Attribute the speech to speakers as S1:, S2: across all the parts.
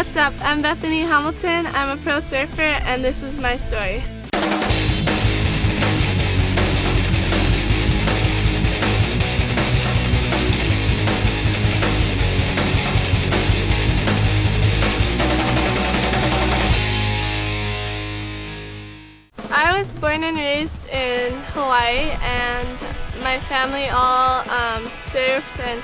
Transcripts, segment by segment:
S1: What's up? I'm Bethany Hamilton. I'm a pro surfer and this is my story. I was born and raised in Hawaii and my family all surfed, and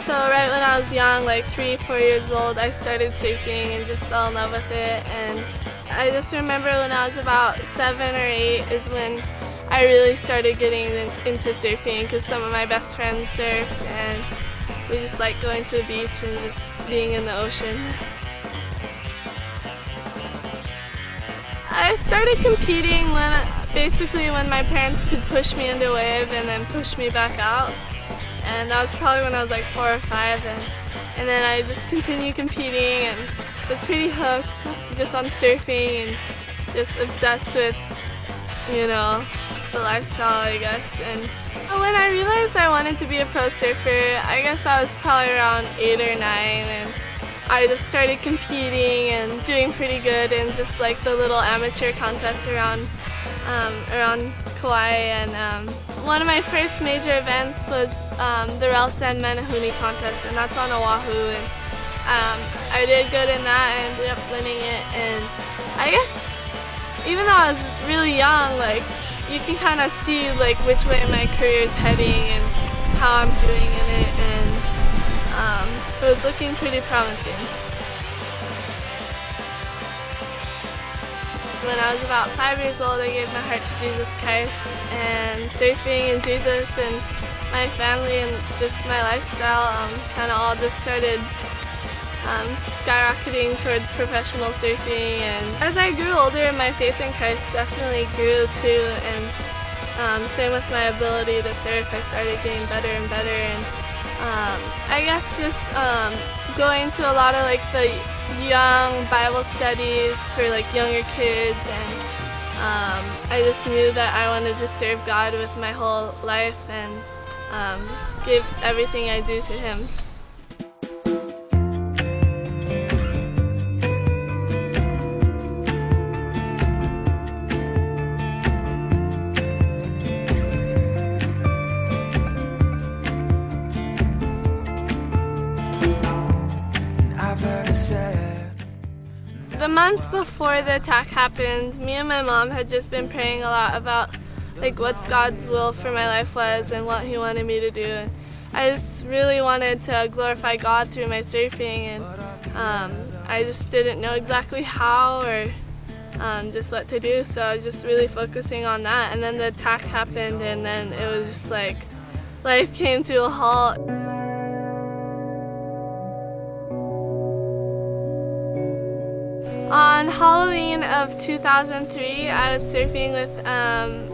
S1: so right when I was young, like 3-4 years old, I started surfing and just fell in love with it. And I just remember when I was about 7 or 8 is when I really started getting into surfing, because some of my best friends surfed and we just liked going to the beach and just being in the ocean. I started competing basically when my parents could push me into a wave and then push me back out. And that was probably when I was like 4 or 5, and then I just continued competing and was pretty hooked just on surfing and just obsessed with, you know, the lifestyle, I guess. And when I realized I wanted to be a pro surfer, I guess I was probably around 8 or 9, and I just started competing and doing pretty good in just like the little amateur contests around Kauai. And one of my first major events was the Relsen Menehune contest, and that's on Oahu. And I did good in that. I ended up winning it, and I guess even though I was really young, like you can kind of see like which way my career is heading and how I'm doing in it, and it was looking pretty promising. When I was about 5 years old, I gave my heart to Jesus Christ, and surfing and Jesus and my family and just my lifestyle kind of all just started skyrocketing towards professional surfing. And as I grew older, my faith in Christ definitely grew too, and same with my ability to surf. I started getting better and better, and I guess just going to a lot of like the young Bible studies for like younger kids, and I just knew that I wanted to serve God with my whole life and give everything I do to Him. The month before the attack happened, me and my mom had just been praying a lot about like what's God's will for my life was and what He wanted me to do. And I just really wanted to glorify God through my surfing, and I just didn't know exactly how or just what to do, so I was just really focusing on that. And then the attack happened, and then it was just like life came to a halt. On Halloween of 2003, I was surfing with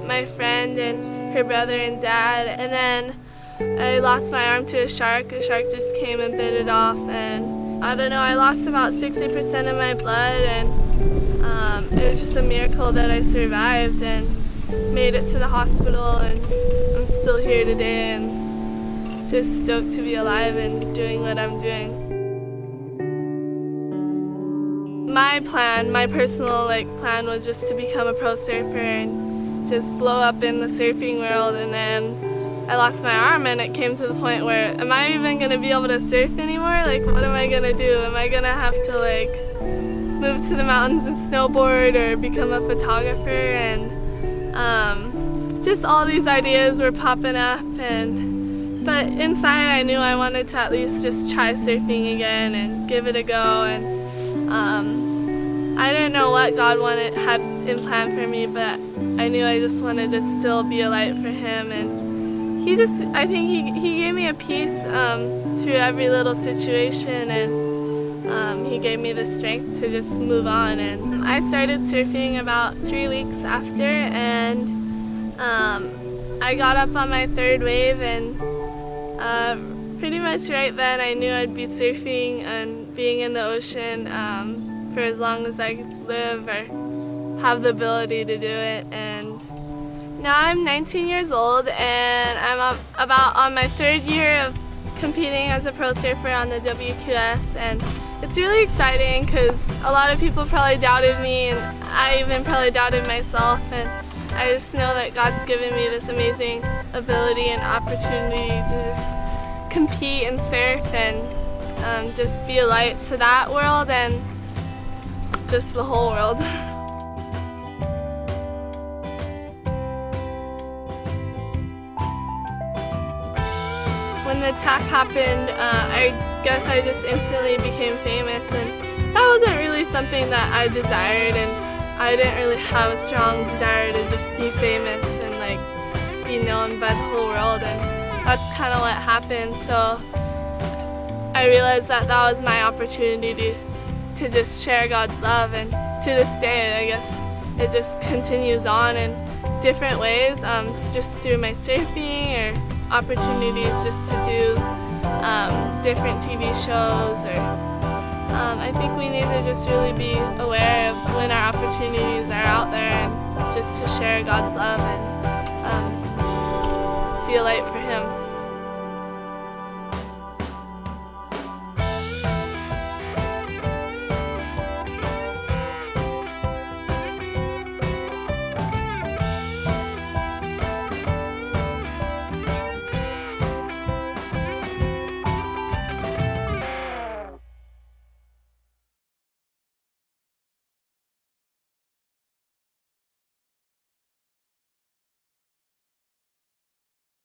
S1: my friend and her brother and dad, and then I lost my arm to a shark. A shark just came and bit it off, and I don't know, I lost about 60% of my blood, and it was just a miracle that I survived and made it to the hospital, and I'm still here today and just stoked to be alive and doing what I'm doing. My plan, my personal plan was just to become a pro surfer and just blow up in the surfing world, and then I lost my arm and it came to the point where, am I even going to be able to surf anymore? Like, what am I going to do? Am I going to have to move to the mountains and snowboard or become a photographer? And just all these ideas were popping up, but inside I knew I wanted to at least just try surfing again and give it a go. And I didn't know what God had in plan for me, but I knew I just wanted to still be a light for Him. And I think he gave me a peace through every little situation, and He gave me the strength to just move on. And I started surfing about 3 weeks after, and I got up on my 3rd wave, and pretty much right then I knew I'd be surfing and being in the ocean for as long as I could live or have the ability to do it. And now I'm 19 years old, and I'm about on my 3rd year of competing as a pro surfer on the WQS, and It's really exciting because a lot of people probably doubted me, and I even probably doubted myself, and I just know that God's given me this amazing ability and opportunity to just compete and surf and just be a light to that world and just the whole world. When the attack happened, I guess I just instantly became famous, and that wasn't really something that I desired, and I didn't really have a strong desire to just be famous and like be known by the whole world, and that's kind of what happened. So I realized that that was my opportunity to just share God's love, and to this day I guess it just continues on in different ways, just through my surfing or opportunities just to do different TV shows, or I think we need to just really be aware of when our opportunities are out there, and just to share God's love and be a light for Him.